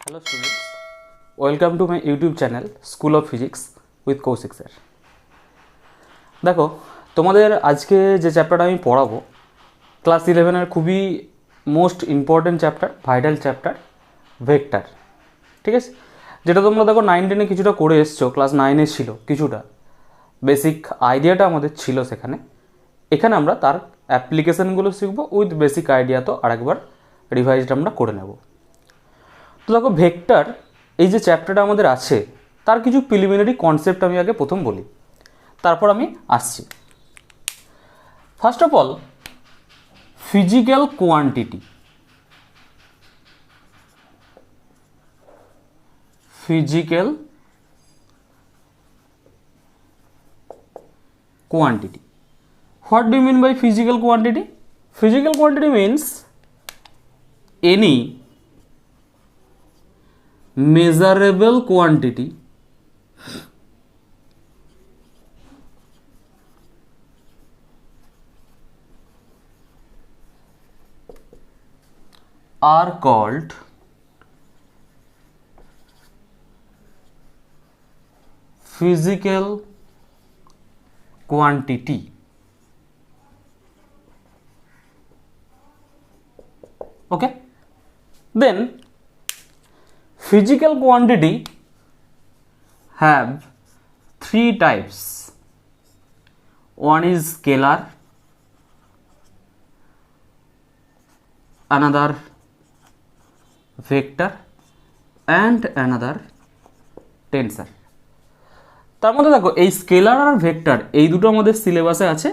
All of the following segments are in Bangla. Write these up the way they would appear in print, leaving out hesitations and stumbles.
Hello students, welcome to my YouTube channel School of Physics with Kaushik sir. দেখো তোমাদের আজকে যে চ্যাপ্টারটা আমি পড়াবো ক্লাস 11-এর খুবই most important chapter, vital chapter vector. ঠিক আছে, যেটা তোমরা দেখো 9-10-এ কিছুটা করে এসছো, ক্লাস 9-এ ছিল কিছুটা বেসিক আইডিয়াটা আমাদের ছিল সেখানে। এখানে আমরা তার অ্যাপ্লিকেশানগুলো শিখবো উইথ বেসিক আইডিয়া, তো আরেকবার রিভাইজড আমরা করে নেব। তো দেখো ভেক্টর এই যে চ্যাপ্টারটা আমাদের আছে তার কিছু প্রিলিমিনারি কনসেপ্ট আমি আগে প্রথম বলি, তারপর আমি আসছি। First of all, physical quantity. Physical quantity. What do you mean by physical quantity? Physical quantity means any measurable quantity are called physical quantity. Okay, then physical quantity have three types. One is scalar, another vector and another tensor. তার মধ্যে দেখো এই স্কেলার আর ভেক্টর এই দুটো আমাদের সিলেবাসে আছে,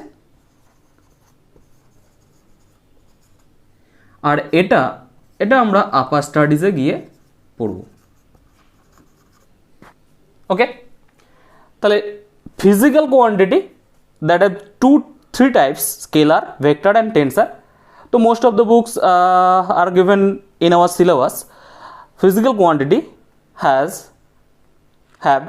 আর এটা আমরা আপার স্টাডিজে গিয়ে পড়ব। ওকে, তাহলে physical quantity that have three types, scalar, vector and tensor. তো most of the books are given in our syllabus. Physical quantity have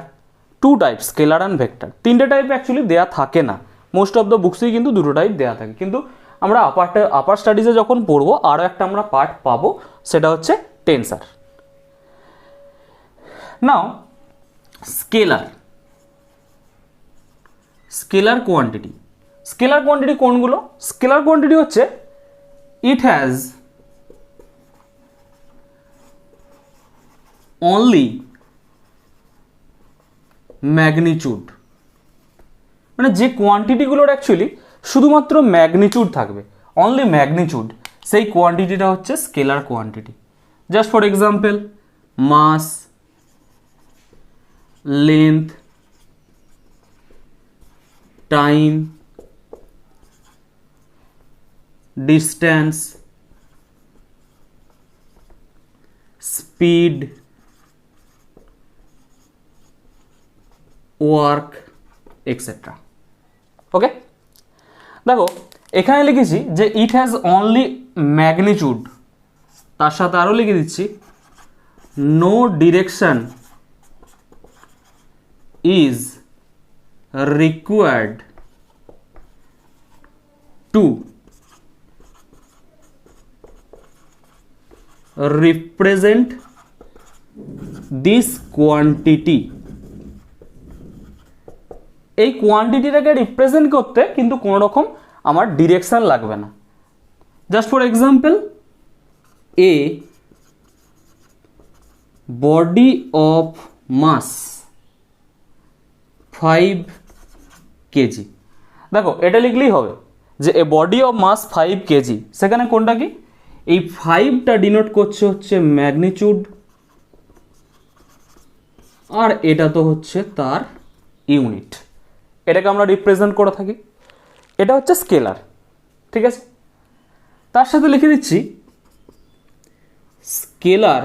two type, scalar and vector. তিনটে টাইপ অ্যাকচুয়ালি দেওয়া থাকে না, মোস্ট অফ দ্য বুকসেই কিন্তু দুটো টাইপ দেওয়া থাকে, কিন্তু আমরা আপার স্টাডিজে যখন পড়বো আরও একটা আমরা পার্ট পাবো, সেটা হচ্ছে tensor. Now scalar quantity. Scalar quantity কোনগুলো? স্কেলার কোয়ান্টিটি হচ্ছে ইট হ্যাজ অনলি ম্যাগনিচিউড, মানে যে কোয়ান্টিটিগুলোর অ্যাকচুয়ালি শুধুমাত্র ম্যাগনিচিউড থাকবে, অনলি ম্যাগনিচিউড, সেই কোয়ান্টিটিটা হচ্ছে scalar quantity. Just for example, mass, length, time, distance, speed, work etcetera. Okay, দেখো এখানে লিখেছি যে ইট হ্যাজ অনলি ম্যাগনিচিউড, তার সাথে আরও লিখে দিচ্ছি no direction is required to represent this quantity. এই কোয়ান্টিটিটাকে রিপ্রেজেন্ট করতে কিন্তু কোনো রকম আমার ডিরেকশন লাগবে না। Just for example, a body of mass 5 kg. দেখো এটা লিখলেই হবে যে a body of mass 5 kg, সেখানে কোনটা কি, এই 5টা ডিনোট করছে হচ্ছে ম্যাগনিচিউড, আর এটা তো হচ্ছে তার ইউনিট, এটাকে আমরা রিপ্রেজেন্ট করে থাকি। এটা হচ্ছে স্কেলার। ঠিক আছে, তার সাথে লিখে দিচ্ছি scalar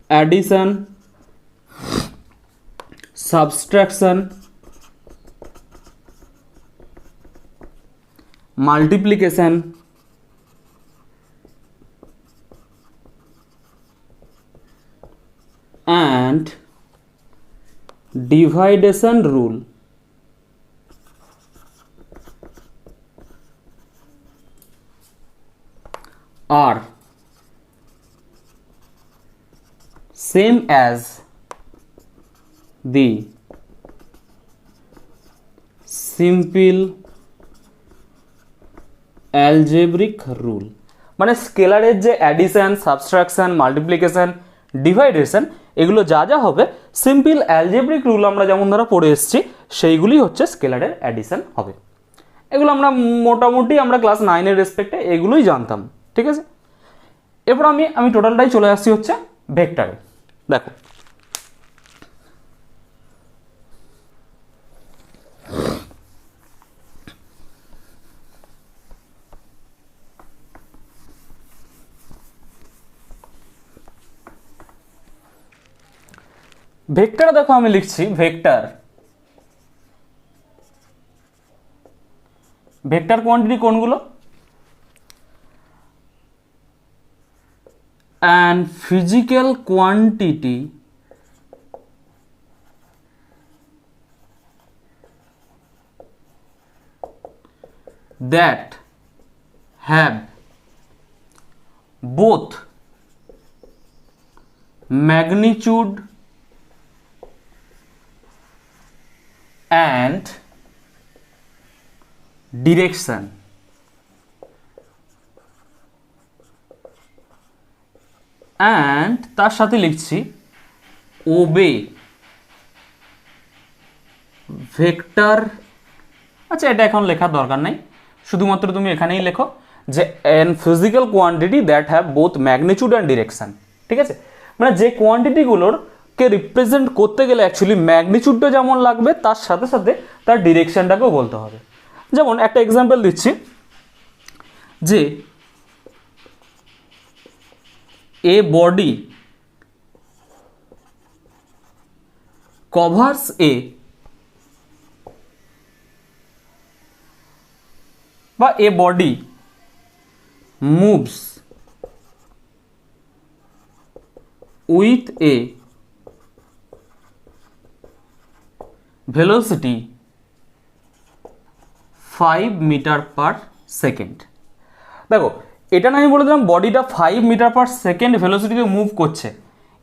addition, subtraction, multiplication, and dividation rule are same as the simple algebraic rule, মানে স্কেলারের যে অ্যাডিশন, সাবট্রাকশন, মাল্টিপ্লিকেশন, ডিভাইডেশন এগুলো যা যা হবে সিম্পল অ্যালজেব্রিক রুল আমরা যেমন ধরা পড়ে এসেছি সেইগুলি হচ্ছে স্কেলারের অ্যাডিশন হবে। এগুলো আমরা মোটামুটি আমরা ক্লাস 9-এর রেসপেক্টে এগুলোই জানতাম, ঠিক আছে। এরপর আমি টোটালটাই চলে আসছি হচ্ছে ভেক্টরে। দেখো ভেক্টর, দেখো আমি লিখছি ভেক্টর, ভেক্টর কোয়ান্টিটি কোনগুলো? and physical quantity that have both magnitude and direction, and তার সাথে লিখছি ওবে ভেক্টর। আচ্ছা, এটা এখন লেখার দরকার নাই, শুধুমাত্র তুমি এখানেই লেখো যে N physical quantity that have both magnitude and direction, ঠিক আছে। মানে যে কোয়ান্টিটিগুলোকে রিপ্রেজেন্ট করতে গেলে অ্যাকচুয়ালি ম্যাগনিটিউডটা যেমন লাগবে তার সাথে সাথে তার ডিরেকশনটাকেও বলতে হবে। যেমন একটা এক্সাম্পল দিচ্ছি যে a body covers a বা a body moves with a velocity 5 metre per second. দেখো এটা না আমি বলে দিলাম বডিটা 5 মিটার পার সেকেন্ড ভেলোসিটিতে মুভ করছে,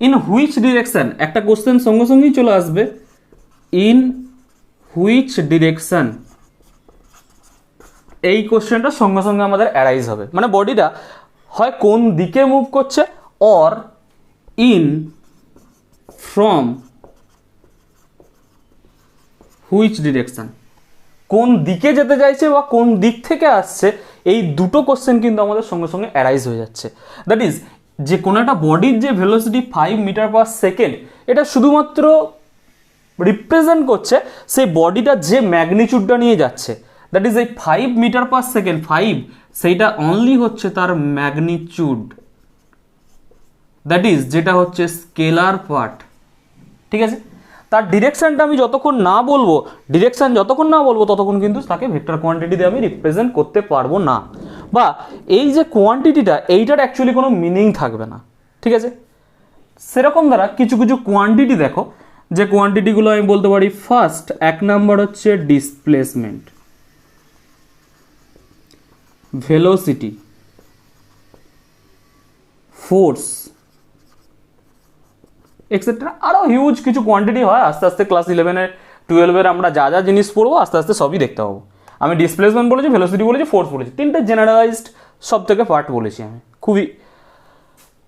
ইন হুইচ ডিরেকশন, একটা কোশ্চেন সঙ্গে সঙ্গেই চলে আসবে, ইন হুইচ ডিরেকশন, এই কোশ্চেনটা সঙ্গে সঙ্গে আমাদের অ্যারাইজ হবে। মানে বডিটা হয় কোন দিকে মুভ করছে or in from which direction, কোন দিকে যেতে চাইছে বা কোন দিক থেকে আসছে, এই দুটো কোশ্চেন কিন্তু আমাদের সঙ্গে সঙ্গে অ্যারাইজ হয়ে যাচ্ছে। দ্যাট ইজ যে কোনো একটা বডির যে ভেলোসিটি 5 মিটার পার সেকেন্ড, এটা শুধুমাত্র রিপ্রেজেন্ট করছে সেই বডিটা যে ম্যাগনিটিউডটা নিয়ে যাচ্ছে, দ্যাট ইজ এই 5 মিটার পার সেকেন্ড, 5 সেইটা অনলি হচ্ছে তার ম্যাগনিটিউড, দ্যাট ইজ যেটা হচ্ছে স্কেলার পার্ট, ঠিক আছে। তার ডিরেকশনটা আমি যতক্ষণ না বলবো, ডিরেকশন যতক্ষণ না বলবো ততক্ষণ কিন্তু তাকে ভেক্টর কোয়ান্টিটি দিয়ে আমি রিপ্রেজেন্ট করতে পারবো না, বা এই যে কোয়ান্টিটিটা এইটার অ্যাকচুয়ালি কোনো মিনিং থাকবে না, ঠিক আছে। সেরকম দ্বারা কিছু কিছু কোয়ান্টিটি দেখো, যে কোয়ান্টিটিগুলো আমি বলতে পারি, ফার্স্ট 1 নাম্বার হচ্ছে ডিসপ্লেসমেন্ট, ভেলোসিটি, ফোর্স এক্সেট্রা। আরও হিউজ কিছু কোয়ান্টিটি হয়, আস্তে আস্তে ক্লাস 11-এর 12-এর আমরা যা যা জিনিস পড়বো আস্তে আস্তে সবই দেখতে পাবো। আমি ডিসপ্লেসমেন্ট বলেছি, ভেলোসিটি বলেছি, ফোর্স বলেছি, তিনটে জেনারেলাইজড সব থেকে পার্ট বলেছি, আমি খুবই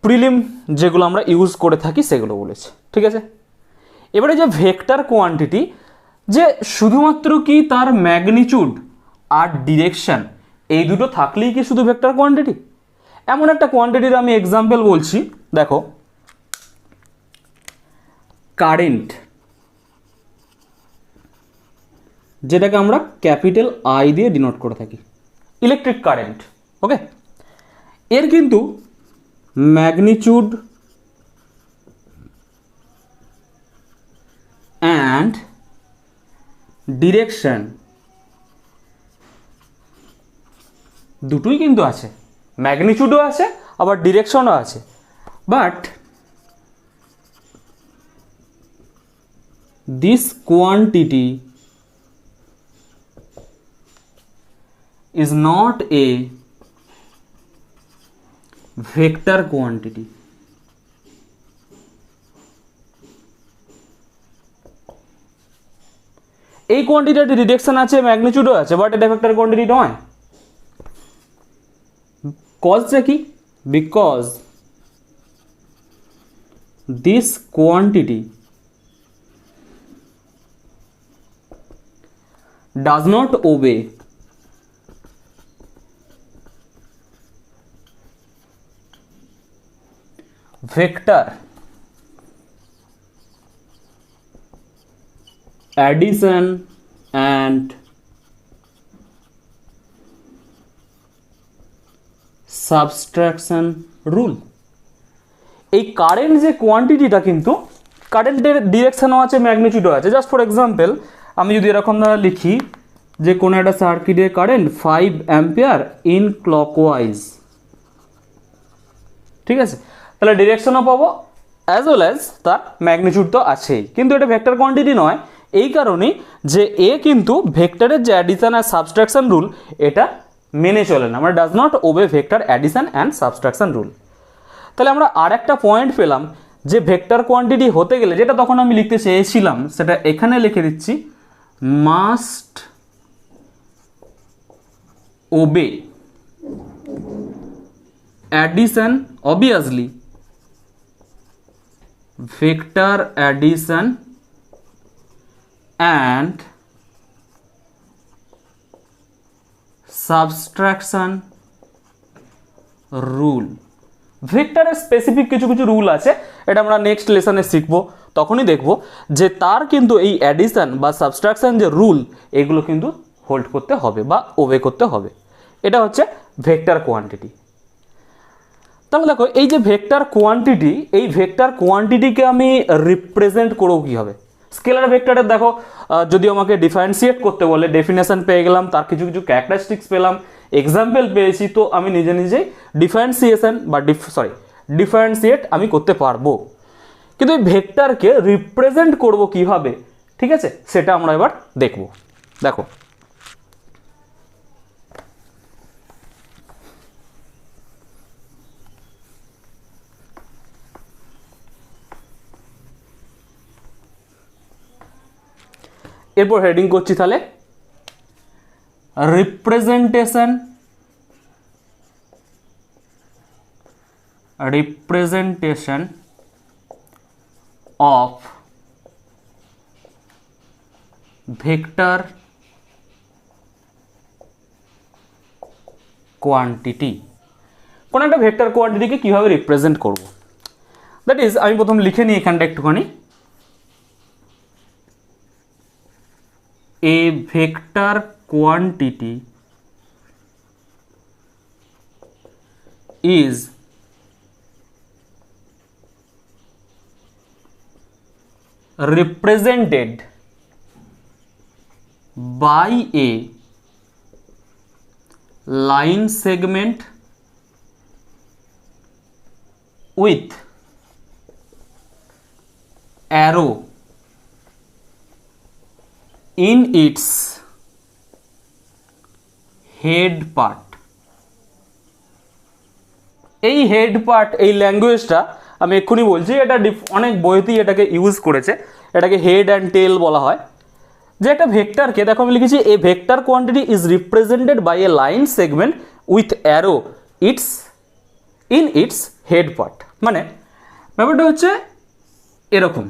প্রিলিম যেগুলো আমরা ইউজ করে থাকি সেগুলো বলেছি, ঠিক আছে। এবারে যে ভেক্টর কোয়ান্টিটি, যে শুধুমাত্র কি তার ম্যাগনিটিউড আর ডিরেকশন এই দুটো থাকলেই কি শুধু ভেক্টর কোয়ান্টিটি? এমন একটা কোয়ান্টিটির আমি এক্সাম্পল বলছি, দেখো কারেন্ট, যেটাকে আমরা ক্যাপিটাল আই দিয়ে ডিনোট করে থাকি, ইলেকট্রিক কারেন্ট, ওকে। এর কিন্তু ম্যাগনিটিউড অ্যান্ড ডিরেকশন দুটোই কিন্তু আছে, ম্যাগনিটিউডও আছে আবার ডিরেকশনও আছে, but this quantity is not a vector quantity, এই কোয়ান্টিটির ডিরেকশন আছে, ম্যাগনিটিউডও আছে, বাট এটা ভেক্টর কোয়ান্টিটি নয়। কজটা কি? Because this quantity does not obey vector addition and subtraction rule। এই কারেন্ট যে কোয়ান্টিটিটা কিন্তু কারেন্টের ডিরেকশনও আছে, ম্যাগনিটিউডও আছে। জাস্ট ফর এক্সাম্পল আমি যদি এরকম লিখি যে কোনো একটা সার্কিটের কারেন্ট 5 অ্যাম্পিয়ার ইন ক্লকওয়াইজ, ঠিক আছে, তাহলে ডিরেকশনও পাবো অ্যাজ ওয়েল অ্যাজ তার ম্যাগনিটিউড তো আছেই। কিন্তু এটা ভেক্টর কোয়ান্টিটি নয়, এই কারণেই যে এ কিন্তু ভেক্টরের যে অ্যাডিশন আর সাবস্ট্রাকশন রুল এটা মেনে চলে না, মানে does not obey vector addition and subtraction rule. তাহলে আমরা আর একটা পয়েন্ট পেলাম যে ভেক্টর কোয়ান্টিটি হতে গেলে, যেটা তখন আমি লিখতে চেয়েছিলাম সেটা এখানে লিখে দিচ্ছি, must ওবে addition, obviously vector addition and subtraction rule। ভেক্টরের স্পেসিফিক কিছু কিছু রুল আছে, এটা আমরা নেক্সট লেসনে শিখবো, তখনই দেখব যে তার কিন্তু এই অ্যাডিশন বা সাবস্ট্রাকশন যে রুল এগুলো কিন্তু হোল্ড করতে হবে বা ওবে করতে হবে। এটা হচ্ছে ভেক্টর কোয়ান্টিটি। তাহলে দেখো এই যে ভেক্টর কোয়ান্টিটি, এই ভেক্টর কোয়ান্টিটিকে আমি রিপ্রেজেন্ট করবো কীভাবে? স্কেলার ভেক্টরের দেখো যদি আমাকে ডিফারেন্সিয়েট করতে বলে, ডেফিনেশন পেয়ে গেলাম, তার কিছু কিছু ক্যারেক্টারিস্টিক্স পেলাম, এক্সাম্পল পেয়েছি, তো আমি নিজে নিজেই ডিফারেন্সিয়েশন বা ডিফারেন্সিয়েট আমি করতে পারবো। কিন্তু এই ভেক্টরকে রিপ্রেজেন্ট করব কিভাবে, ঠিক আছে, সেটা আমরা এবার দেখব। দেখো এরপর হেডিং করছি তাহলে রিপ্রেজেন্টেশন অফ ভেক্টর কোয়ান্টিটি। কোন একটা ভেক্টর কোয়ান্টিটিকে কিভাবে রিপ্রেজেন্ট করব, দ্যাট ইজ আমি প্রথম লিখে নিই এখানটা একটুখানি, a vector quantity is represented by a line segment with arrow in its head part। এই হেড পার্ট, এই ল্যাঙ্গুয়েজটা আমি এক্ষুনি বলছি, এটা অনেক বইতেই এটাকে ইউজ করেছে, এটাকে হেড অ্যান্ড টেল বলা হয়। যে একটা ভেক্টরকে দেখো আমি লিখেছি a vector quantity is represented by a line segment with arrow in its head part. মানে ব্যাপারটা হচ্ছে এরকম,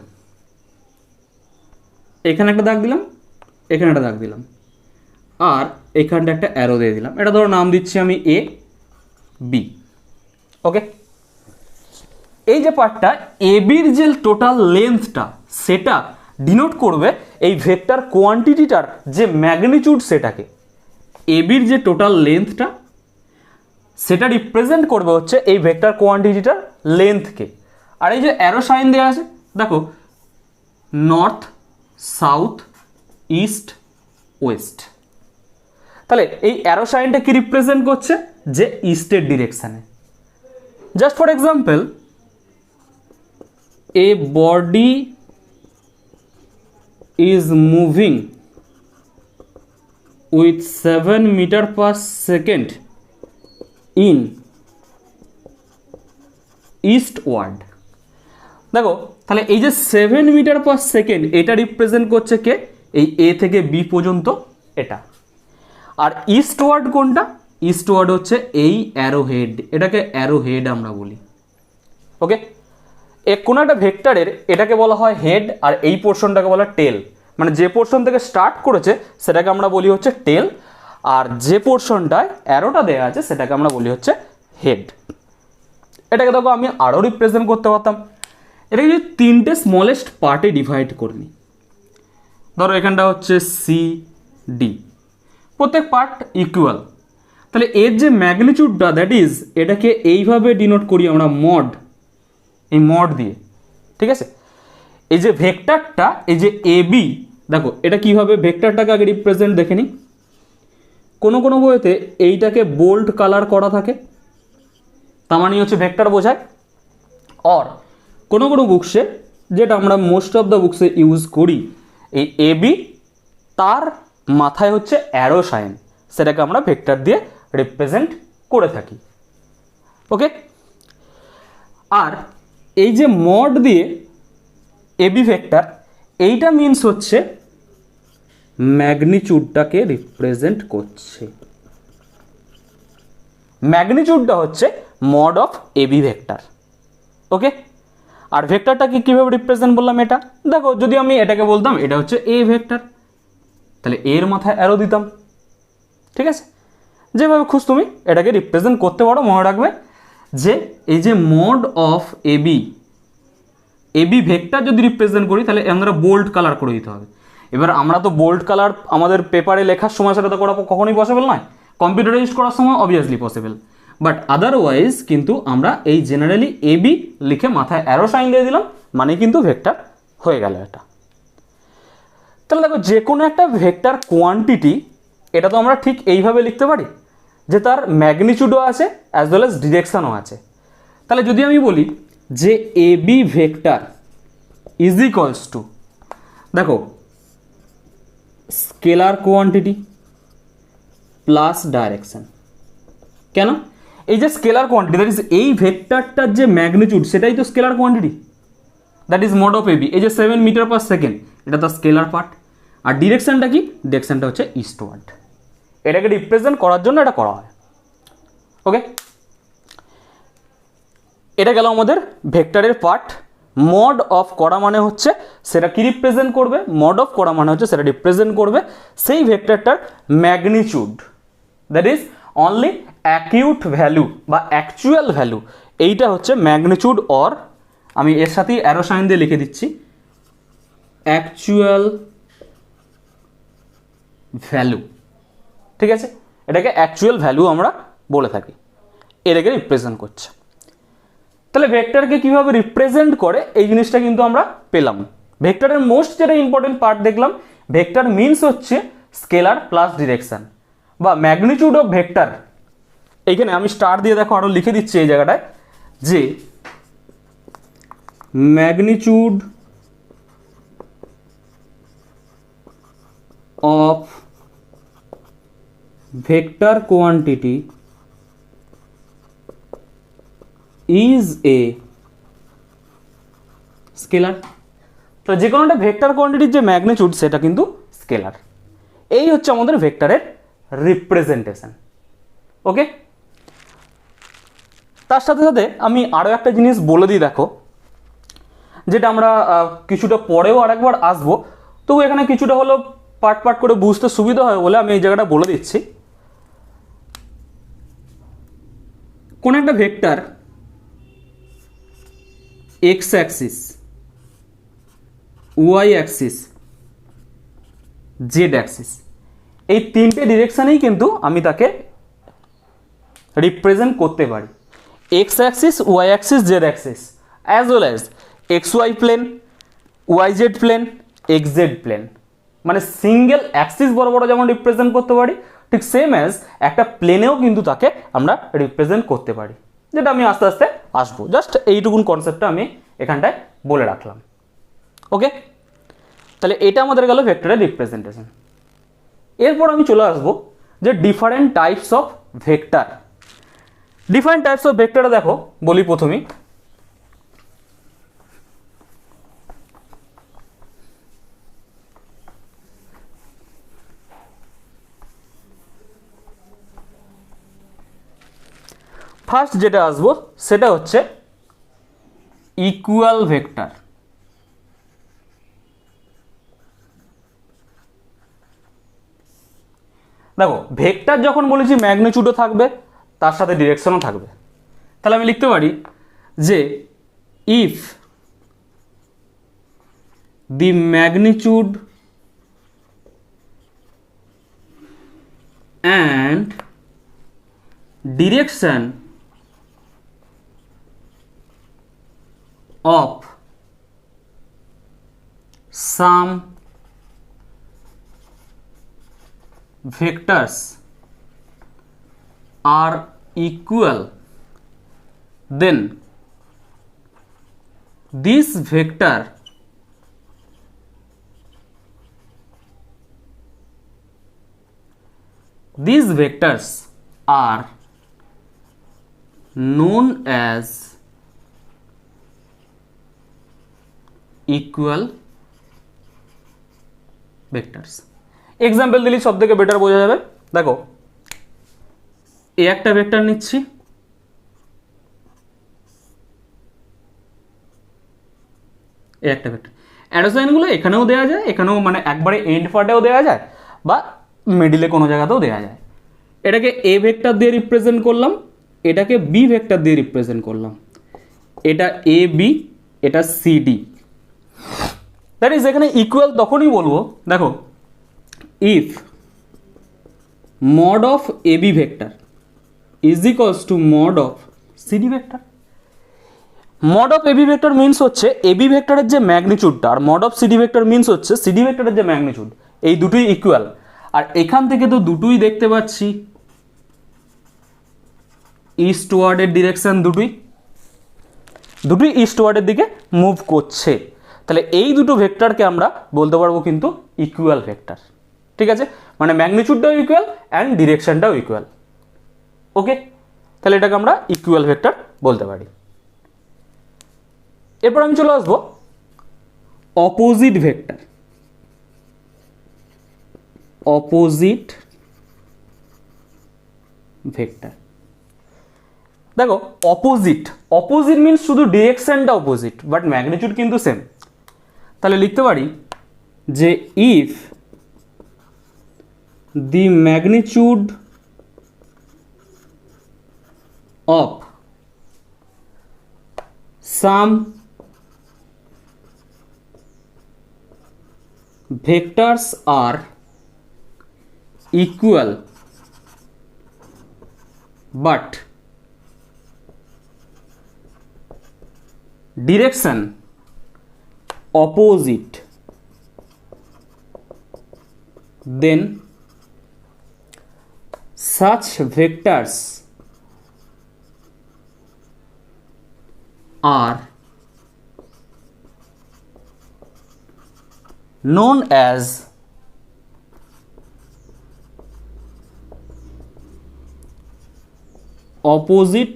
এখানে একটা দাগ দিলাম, এখানে একটা দাগ দিলাম, আর এখানটা একটা অ্যারো দিয়ে দিলাম, এটা ধরো নাম দিচ্ছি আমি এ বি। ওকে, এই যে পার্টটা এ বির যে টোটাল লেন্থটা সেটা ডিনোট করবে এই ভেক্টর কোয়ান্টিটিটার যে ম্যাগনিটিউড, সেটাকে এ বির যে টোটাল লেন্থটা সেটা রিপ্রেজেন্ট করবে হচ্ছে এই ভেক্টর কোয়ান্টিটিটার লেন্থকে। আর এই যে অ্যারো সাইন দেওয়া আছে দেখো, নর্থ, সাউথ, ইস্ট, ওয়েস্ট, তাহলে এই অ্যারো সাইনটা কি রিপ্রেজেন্ট করছে, যে ইস্টের ডিরেকশানে। Just for example, a body is moving with 7 metre per second in eastward. দেখো তাহলে এই যে 7 মিটার পার সেকেন্ড এটা রিপ্রেজেন্ট করছে কে, এই এ থেকে বি পর্যন্ত এটা। আর ইস্টওয়ার্ড কোনটা? ইস্টওয়ার্ড হচ্ছে এই অ্যারো হেড, এটাকে অ্যারো হেড আমরা বলি। ওকে, কোনো একটা ভেক্টরের এটাকে বলা হয় হেড, আর এই পোর্শনটাকে বলা হয় টেল। মানে যে পোর্শন থেকে স্টার্ট করেছে সেটাকে আমরা বলি হচ্ছে টেল, আর যে পোর্শনটায় অ্যারোটা দেওয়া আছে সেটাকে আমরা বলি হচ্ছে হেড। এটাকে দেখো আমি আরও রিপ্রেজেন্ট করতে পারতাম। এটাকে যদি তিনটে স্মলেস্ট পার্টে ডিভাইড করে নিই, ধরো এখানটা হচ্ছে সি ডি, প্রত্যেক পার্ট ইকুয়াল, তাহলে এর যে ম্যাগনিটিউডটা দ্যাট ইজ এটাকে এইভাবে ডিনোট করি আমরা মড, এই মড দিয়ে। ঠিক আছে, এই যে ভেক্টরটা, এই যে এ বি, দেখো এটা কিভাবে ভেক্টরটাকে আগে রিপ্রেজেন্ট দেখে নিই। কোনো কোনো বইতে এইটাকে বোল্ড কালার করা থাকে, তার মানে হচ্ছে ভেক্টর বোঝায়। আর কোনো কোনো বুকসে, যেটা আমরা most of the books use করি, এই এ বি তার মাথায় হচ্ছে অ্যারো সাইন, সেটাকে আমরা ভেক্টর দিয়ে রিপ্রেজেন্ট করে থাকি। ওকে, আর এই যে মড দিয়ে এবি ভেক্টর, এইটা মিনস হচ্ছে ম্যাগনিটিউডটাকে রিপ্রেজেন্ট করছে। ম্যাগনিটিউডটা হচ্ছে মড অফ এবি ভেক্টর। ওকে, আর ভেক্টরটাকে কীভাবে রিপ্রেজেন্ট বললাম এটা দেখো, যদি আমি এটাকে বলতাম এটা হচ্ছে এ ভেক্টর, তাহলে এর মাথায় অ্যারো দিতাম। ঠিক আছে, যেভাবে খুশ তুমি এটাকে রিপ্রেজেন্ট করতে পারো। মনে রাখবে যে এই যে mod of AB, AB vector যদি রিপ্রেজেন্ট করি তাহলে আমরা বোল্ড কালার করে দিতে হবে। এবার আমরা তো বোল্ড কালার আমাদের পেপারে লেখার সময় সেটা তো করা কখনোই পসিবল নয়, কম্পিউটারে ইউজ করার সময় অবভিয়াসলি পসিবল, বাট আদারওয়াইজ কিন্তু আমরা এই জেনারেলি এবি লিখে মাথায় অ্যারো সাইন দিয়ে দিলাম, মানে কিন্তু ভেক্টর হয়ে গেল এটা। তাহলে দেখো যে কোনো একটা ভেক্টর কোয়ান্টিটি, এটা তো আমরা ঠিক এইভাবে লিখতে পারি যে তার ম্যাগনিটিউডও আছে অ্যাজ ওয়েল অ্যাজ ডিরেকশনও আছে। তাহলে যদি আমি বলি যে A B vector is equals to, দেখো স্কেলার কোয়ান্টিটি প্লাস ডাইরেকশন। কেন? এই যে স্কেলার কোয়ান্টিটি দ্যাট ইজ এই ভেক্টরটার যে ম্যাগনিটিউড সেটাই তো scalar quantity, that is mod of AB. এই যে 7 মিটার পার সেকেন্ড, এটা তো স্কেলার পার্ট। আর ডিরেকশনটা কি? ডিরেকশনটা হচ্ছে ইস্টওয়ার্ড। এটাকে রিপ্রেজেন্ট করার জন্য এটা করা হয়। ওকে, এটা গেল আমাদের ভেক্টরের পার্ট। মড অফ করা মানে হচ্ছে সেটা কি রিপ্রেজেন্ট করবে, মড অফ করা মানে হচ্ছে সেটা রিপ্রেজেন্ট করবে সেই ভেক্টরটার magnitude, that is only acute value বা অ্যাকচুয়াল ভ্যালু। এইটা হচ্ছে ম্যাগনিটিউড, অর আমি এর সাথেই অ্যারো সাইন দিয়ে লিখে দিচ্ছি অ্যাকচুয়াল ভ্যালু। ঠিক আছে, এটাকে অ্যাকচুয়াল ভ্যালু আমরা বলে থাকি, এটাকে রিপ্রেজেন্ট করছে। তাহলে ভেক্টরকে কীভাবে রিপ্রেজেন্ট করে এই জিনিসটা কিন্তু আমরা পেলাম। ভেক্টরের মোস্ট যেটা ইম্পর্টেন্ট পার্ট দেখলাম, ভেক্টর মিনস হচ্ছে স্কেলার প্লাস ডিরেকশন বা ম্যাগনিটিউড অফ ভেক্টর। এইখানে আমি স্টার দিয়ে দেখো আরও লিখে দিচ্ছি এই জায়গাটায় যে magnitude of vector quantity is a scalar. তো যে কোনো একটা ভেক্টর কোয়ান্টিটির যে ম্যাগনিটিউড সেটা কিন্তু স্কেলার। এই হচ্ছে আমাদের ভেক্টরের রিপ্রেজেন্টেশন। ওকে, তার সাথে সাথে আমি আরও একটা জিনিস বলে দিই দেখো, যেটা আমরা কিছুটা পরেও আরেকবার আসবো, তবু এখানে কিছুটা হলো পার্ট পার্ট করে বুঝতে সুবিধা হয় বলে আমি এই জায়গাটা বলে দিচ্ছি। কোন একটা vector x axis, y axis, z axis, এই তিনটে ডিরেকশানেই কিন্তু আমি তাকে রিপ্রেজেন্ট করতে পারি। X axis, y axis, z axis, as well as x y plane, y z plane, x z plane. মানে সিঙ্গেল অ্যাক্সিস বড় বড় যেমন রিপ্রেজেন্ট করতে পারি, ঠিক সেম অ্যাজ একটা প্লেনেও কিন্তু তাকে আমরা রিপ্রেজেন্ট করতে পারি, যেটা আমি আস্তে আস্তে আসবো। জাস্ট এইটুকুন কনসেপ্টটা আমি এখানটায় বলে রাখলাম। ওকে, তাহলে এটা আমাদের গেল ভেক্টরের রিপ্রেজেন্টেশন। এরপর আমি চলে আসবো যে different types of vector. Different types of ভেক্টরে দেখো বলি প্রথমেই, ফার্স্ট যেটা আসবো সেটা হচ্ছে ইকুয়াল ভেক্টর। দেখো ভেক্টর যখন বলেছি ম্যাগনিটিউডও থাকবে, তার সাথে ডিরেকশনও থাকবে। তাহলে আমি লিখতে পারি যে if the magnitude and direction of some vectors are equal, then this vector these vectors are known as equal vectors। Example দিলে সব থেকে বেটার বোঝা যাবে। দেখো এ একটা ভেক্টর নিচ্ছি, এ একটা ভেক্টর, অ্যারো সাইনগুলো এখানেও দেওয়া যায়, এখানেও মানে একবারে এন্ড পার্টেও দেওয়া যায় বা মিডিলে কোনো জায়গাতেও দেওয়া যায়। এটাকে এ ভেক্টর দিয়ে রিপ্রেজেন্ট করলাম, এটাকে বি ভেক্টর দিয়ে রিপ্রেজেন্ট করলাম, এটা এ বি, এটা সি ডি। দ্যাট ইজ এখানে ইকুয়াল তখনই বলবো, দেখো if mod of a B vector is equals to mod of c d vector. Mod of AB vector means হচ্ছে এবি ভেক্টরের যে ম্যাগনিটিউডটা, আর mod of CD vector means হচ্ছে সিডি ভেক্টরের যে ম্যাগনিটিউড, এই দুটোই ইকুয়াল। আর এখান থেকে তো দুটোই দেখতে পাচ্ছি ইস্টওয়ার্ডের ডিরেকশন, দুটোই ইস্টওয়ার্ডের দিকে মুভ করছে। তাহলে এই দুটো ভেক্টরকে আমরা বলতে পারবো কিন্তু ইকুয়াল ভেক্টর। ঠিক আছে, মানে ম্যাগনিটিউডটাও ইকুয়াল অ্যান্ড ডিরেকশনটাও ইকুয়াল। ওকে, তাহলে এটাকে আমরা ইকুয়াল ভেক্টর বলতে পারি। এরপর আমি চলে আসবো অপোজিট ভেক্টর। অপোজিট ভেক্টর, দেখো অপোজিট, অপোজিট মিনস শুধু ডিরেকশনটা অপোজিট বাট ম্যাগনিটিউড কিন্তু সেম। তাহলে লিখতে পারি যে if the magnitude of some vectors are equal but direction opposite, then such vectors are known as opposite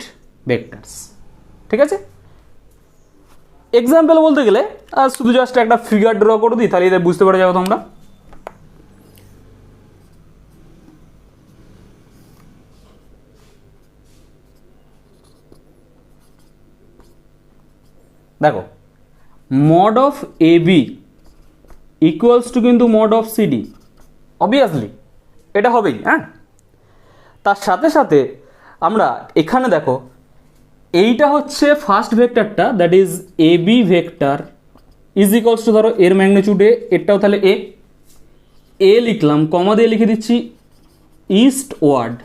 vectors. ঠিক আছে, এক্সাম্পল বলতে গেলে শুধু জাস্ট একটা ফিগার ড্র করে দিই, তাহলে এটা বুঝতে পারা যাবে তোমরা। দেখো mod of a b equals to কিন্তু মড অফ সিডি, অবভিয়াসলি এটা হবেই। হ্যাঁ, তার সাথে সাথে আমরা এখানে দেখো এইটা হচ্ছে ফার্স্ট ভেক্টরটা, that is a B vector is equals to, ধরো এর ম্যাগনিটিউড এ, এরটাও তাহলে এ লিখলাম, কমা দিয়ে লিখে দিচ্ছি ইস্ট ওয়ার্ড।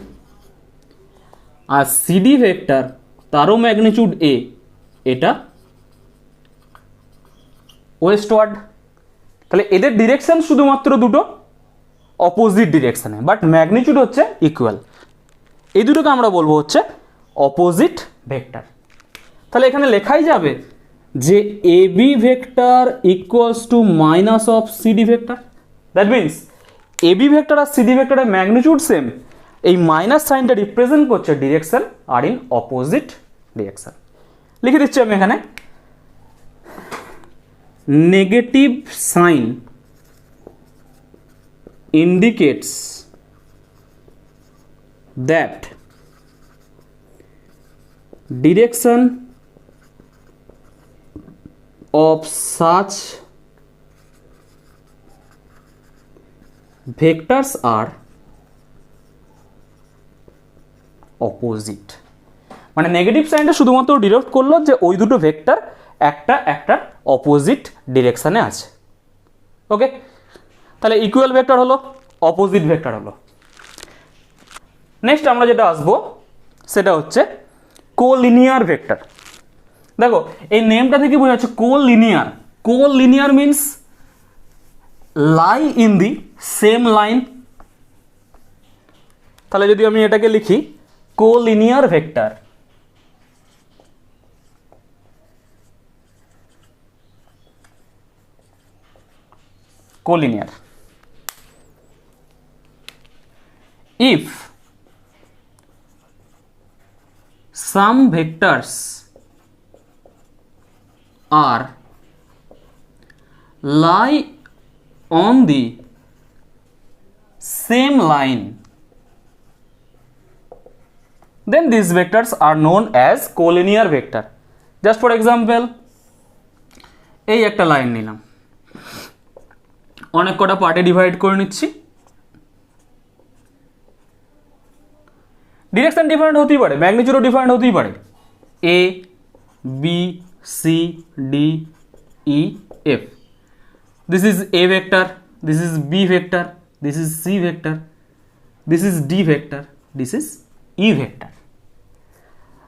আর সিডি ভেক্টর তারও ম্যাগনিটিউড এ, এটা ওয়েস্টওয়ার্ড। তাহলে এদের ডিরেকশন শুধুমাত্র দুটো অপোজিট ডিরেকশনে, বাট ম্যাগনিটিউড হচ্ছে ইকুয়াল। এই দুটোকে আমরা বলবো হচ্ছে অপোজিট ভেক্টর। তাহলে এখানে লেখাই যাবে যে A B vector equals to minus of CD vector. That means A B vector আর সিডি ভেক্টরের ম্যাগনিটিউড সেম, এই মাইনাস সাইনটা রিপ্রেজেন্ট করছে ডিরেকশন আর ইন অপোজিট ডিরেকশন। লিখে দিচ্ছি আমি এখানে negative sign indicates that direction of such vectors are opposite মানে নেগেটিভ সাইনটা শুধুমাত্র ডিরেক্ট করলো যে ওই দুটো ভেক্টর একটা অপোজিট ডিরেকশনে আছে। ওকে, তাহলে ইকুয়াল ভেক্টর হলো, অপোজিট ভেক্টর হলো। নেক্সট আমরা যেটা আসবো সেটা হচ্ছে কোলিনিয়ার ভেক্টর। দেখো এই নেমটা থেকে বোঝা যাচ্ছে collinear. Collinear means lie in the same line. তাহলে যদি আমি এটাকে লিখি collinear vector, collinear if some vectors are lie on the same line then these vectors are known as collinear vector. Just for example, এই একটা লাইন নিলাম, অনেক কটা পার্টে ডিভাইড করে নিচ্ছি, ডিরেকশন ডিফারেন্ট হতেই পারে, ম্যাগনিটিউডও ডিফারেন্ট হতেই পারে, a b c d e f. This is a vector, this is b vector, this is c vector, this is d vector, this is e vector.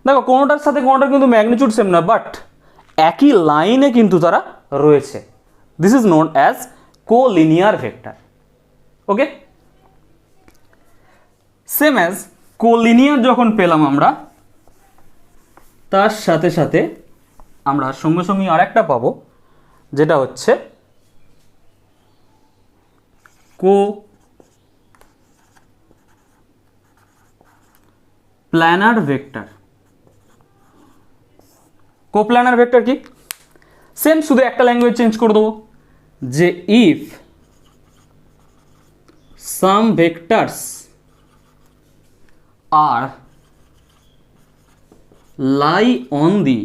দেখো কোনোটার সাথে কোনোটার কিন্তু ম্যাগনিটিউড সেম না, বাট একই লাইনে কিন্তু তারা রয়েছে। This is known as collinear vector. Okay, same as collinear যখন পেলাম আমরা, তার সাথে সাথে আমরা সঙ্গে সঙ্গে আরেকটা পাবো যেটা হচ্ছে coplanar vector. Coplanar vector কি? সেম, শুধু একটা ল্যাঙ্গুয়েজ চেঞ্জ করে দেবো, যে if some vectors are lie on the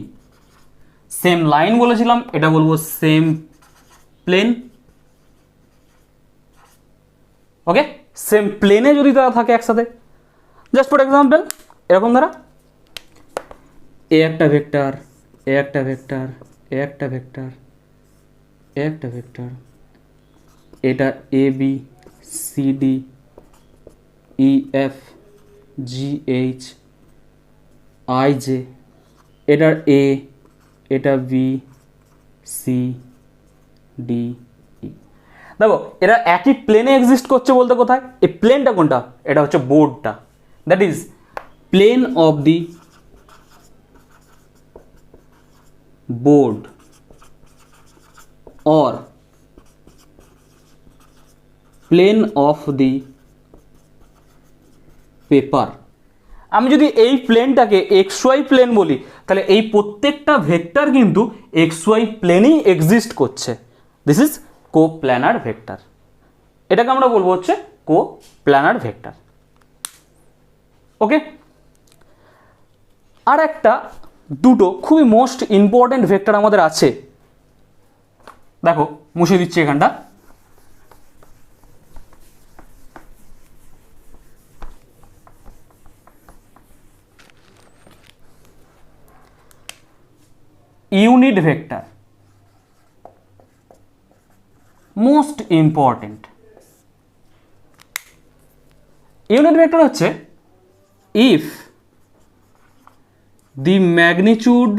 same line বলেছিলাম, এটা বলবো সেম প্লেন। ওকে, সেম প্লেনে যদি তারা থাকে একসাথে, জাস্ট ফর এক্সাম্পল এরকম দ্বারা এ একটা ভেক্টর, এ একটা ভেক্টর, এ একটা ভেক্টর, এ একটা ভেক্টর, এটা a b c d e f g h i j, এটার এ, এটা বি সি ডি ই। দেখো এরা একই প্লেনে এক্সিস্ট করছে বলতে কোথায়, এই প্লেনটা কোনটা, এটা হচ্ছে বোর্ডটা, that is plane of the board or plane of the paper। আমি যদি এই প্লেনটাকে এক্স ওয়াই প্লেন বলি, তাহলে এই প্রত্যেকটা ভেক্টর কিন্তু এক্স ওয়াই প্লেনেই এক্সিস্ট করছে। This is coplanar vector. এটাকে আমরা বলবো হচ্ছে কো প্ল্যানার ভেক্টর। ওকে, আর একটা দুটো খুবই মোস্ট ইম্পর্টেন্ট ভেক্টর আমাদের আছে। দেখো মুছে দিচ্ছি এখানটা, unit vector most important. Unit vector হচ্ছে if the magnitude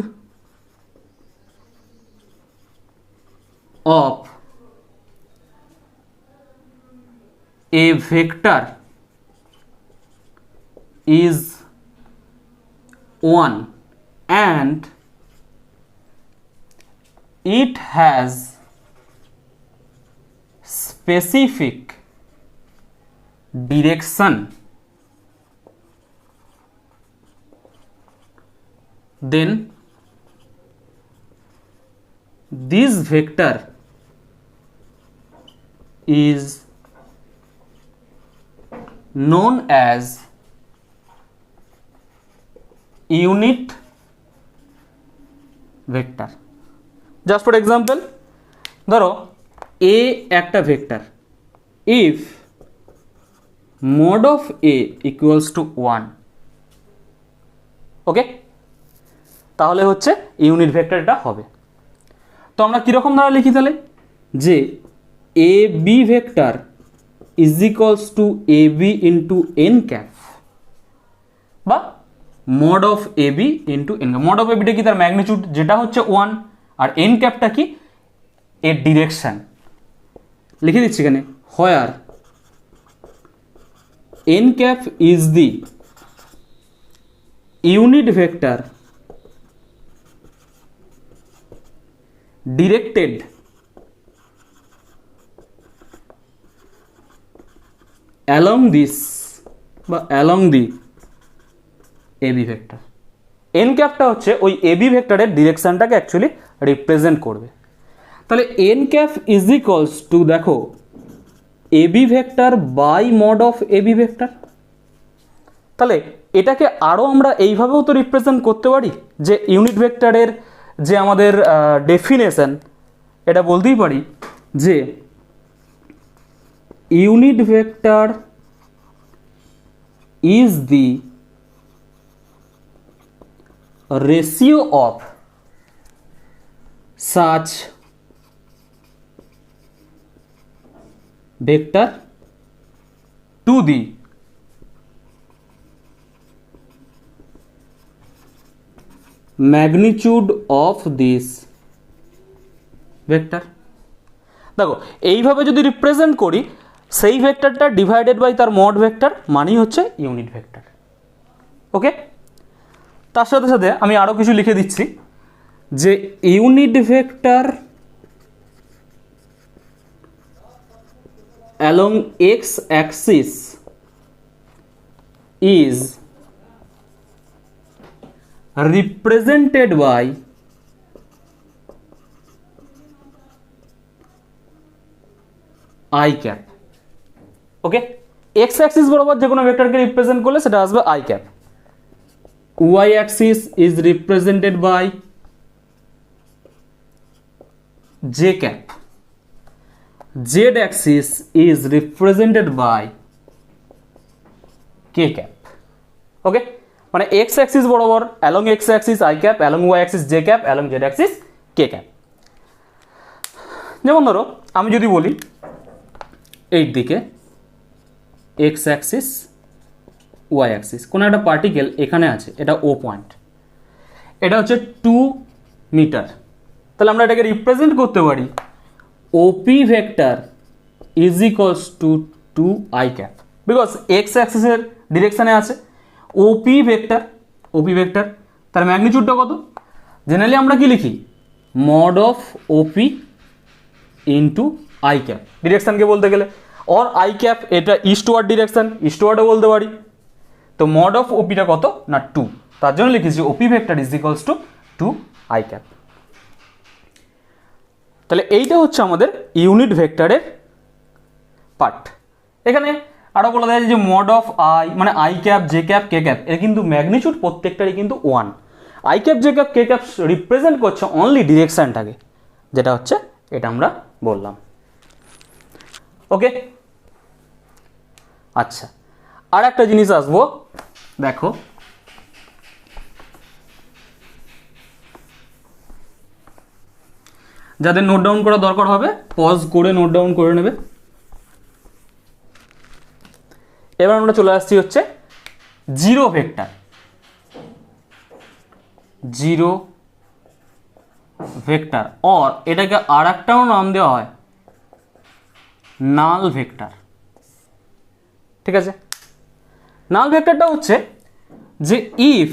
of a vector is 1 and it has specific direction, then this vector is known as unit vector. Just for example, ধরো এ একটা vector, if mod of a equals to 1, ওকে, তাহলে হচ্ছে ইউনিট ভেক্টর এটা হবে। তো আমরা কীরকম দ্বারা লিখি তাহলে, যে A B vector is equals to a b into n cap, বা mod of a b into n cap. Mod of a বিটা কি, তার ম্যাগনিটিউড যেটা হচ্ছে 1, আর এন ক্যাপটা কি, এর ডিরেকশন। লিখে দিচ্ছি এখানে, হোয়ার n cap is the unit vector directed along this বা along the AB vector। n ক্যাপটা হচ্ছে ওই AB ভেক্টরের ডিরেকশনটাকে অ্যাকচুয়ালি রিপ্রেজেন্ট করবে। তাহলে n cap is equals to, দেখো, AB vector by mod of AB vector. তাহলে এটাকে আরও আমরা এইভাবেও তো রিপ্রেজেন্ট করতে পারি, যে ইউনিট ভেক্টরের যে আমাদের ডেফিনেশন, এটা বলতেই পারি যে unit vector is the ratio of such vector to the magnitude of this vector। দেখো এইভাবে যদি রিপ্রেজেন্ট করি, সেই ভেক্টরটা ডিভাইডেড বাই তার মড ভেক্টর মানেই হচ্ছে ইউনিট ভেক্টর। ওকে, তার সাথে সাথে আমি আরও কিছু লিখে দিচ্ছি, যে unit vector along x axis is represented by i cap। Okay, x axis বরাবর যে কোনো ভেক্টরকে রিপ্রেজেন্ট করলে সেটা আসবে i cap। y axis is represented by j cap। z axis is represented by k cap। ওকে, মানে x axis বরাবর along x axis i cap, along y axis j cap, along z axis k cap। যেমন ধরো আমি যদি বলি এই দিকে x axis y axis, কোনো একটা পার্টিকেল এখানে আছে, এটা ও পয়েন্ট, এটা হচ্ছে 2 মিটার। তাহলে আমরা এটাকে রিপ্রেজেন্ট করতে পারি OP vector is equals to 2i cap, because x axis এর ডিরেকশনে আছে OP ভেক্টর, তার ম্যাগনিটিউডটা কত? জেনারেলি আমরা কি লিখি, mod of OP into i cap, ডিরেকশনকে বলতে গেলে, অর আই ক্যাপ এটা ইস্টওয়ার্ড ডিরেকশন, ইস্টওয়ার্ডও বলতে পারি। তো মড অফ ওপিটা কত না 2, তার জন্য লিখেছি OP vector is equals two 2i cap। তাহলে এইটা হচ্ছে আমাদের ইউনিট ভেক্টরের পার্ট। এখানে আরও বলা যায় যে মড অফ আই মানে I cap, J cap, K cap, এর কিন্তু ম্যাগনিটিউড প্রত্যেকটারই কিন্তু 1। I cap, J cap, K cap represent করছে অনলি ডিরেকশনটাকে, যেটা হচ্ছে এটা আমরা বললাম। ওকে, আচ্ছা, আর একটা জিনিস আসবো, দেখো যাদের নোট ডাউন করা দরকার হবে পজ করে নোট ডাউন করে নেবে। এবার আমরা চলে আসছি হচ্ছে জিরো ভেক্টর। জিরো ভেক্টর, और এটাকে আর একটাও নাম দেওয়া হয় নাল ভেক্টর। ঠিক আছে, নাল ভেক্টরটা হচ্ছে যে if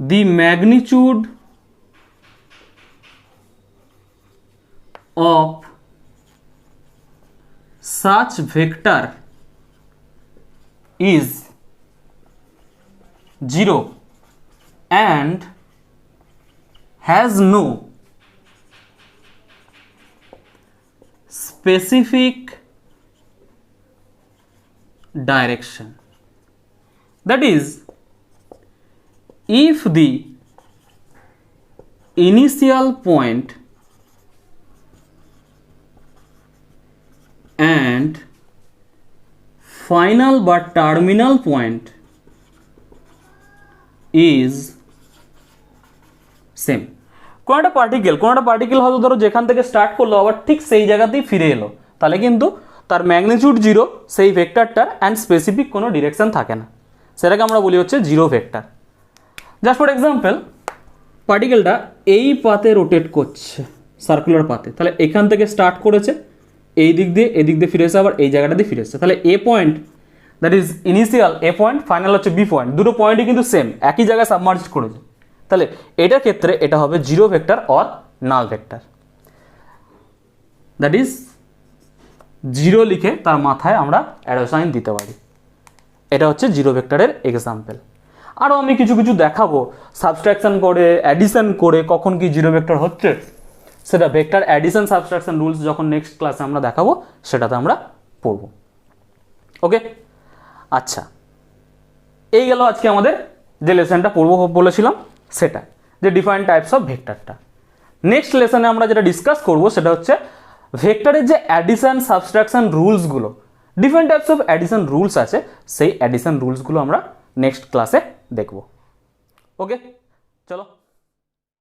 the magnitude of such vector is 0 and has no specific direction, that is if the initial point and final বা টার্মিনাল পয়েন্ট ইজ সেম। কোনো একটা পার্টিকেল হয়তো ধরো যেখান থেকে স্টার্ট করলো আবার ঠিক সেই জায়গাতেই ফিরে এলো, তাহলে কিন্তু তার ম্যাগনিটিউড জিরো, সেই ভেক্টরটার অ্যান্ড স্পেসিফিক কোনো ডিরেকশন থাকে না, সেটাকে আমরা বলি হচ্ছে zero vector. Just for example, পার্টিকেলটা এই পাতে রোটেট করছে, সার্কুলার পাতে, তাহলে এখান থেকে স্টার্ট করেছে, এই দিক দিয়ে এদিক দিয়ে ফিরে এসে আবার এই জায়গাটা দিয়ে ফিরে এসেছে, তাহলে a point that is initial a point, final হচ্ছে বি পয়েন্ট, দুটো পয়েন্টই কিন্তু সেম, একই জায়গায় সাবমার্জ করেছে, তাহলে এটার ক্ষেত্রে এটা হবে zero vector or null vector. That is zero লিখে তার মাথায় আমরা অ্যারো সাইন দিতে পারি। এটা হচ্ছে জিরো ভেক্টরের এক্সাম্পল। আরও আমি কিছু কিছু দেখাবো সাবস্ট্রাকশন করে, অ্যাডিশন করে কখন কি জিরো ভেক্টর হচ্ছে, সেটা ভেক্টর অ্যাডিশন সাবস্ট্রাকশন রুলস যখন নেক্সট ক্লাসে আমরা দেখাবো সেটাতে আমরা পড়ব। ওকে, আচ্ছা, এই গেল আজকে আমাদের যে লেসনটা পড়বো বলেছিলাম সেটা, যে ডিফারেন্ট টাইপস অফ ভেক্টরটা। নেক্সট লেসনে আমরা যেটা ডিসকাস করবো সেটা হচ্ছে ভেক্টরের যে অ্যাডিশন সাবস্ট্রাকশন রুলসগুলো, different types of addition rules আছে, সেই অ্যাডিশন রুলসগুলো আমরা নেক্সট ক্লাসে দেখব। ওকে, চলো।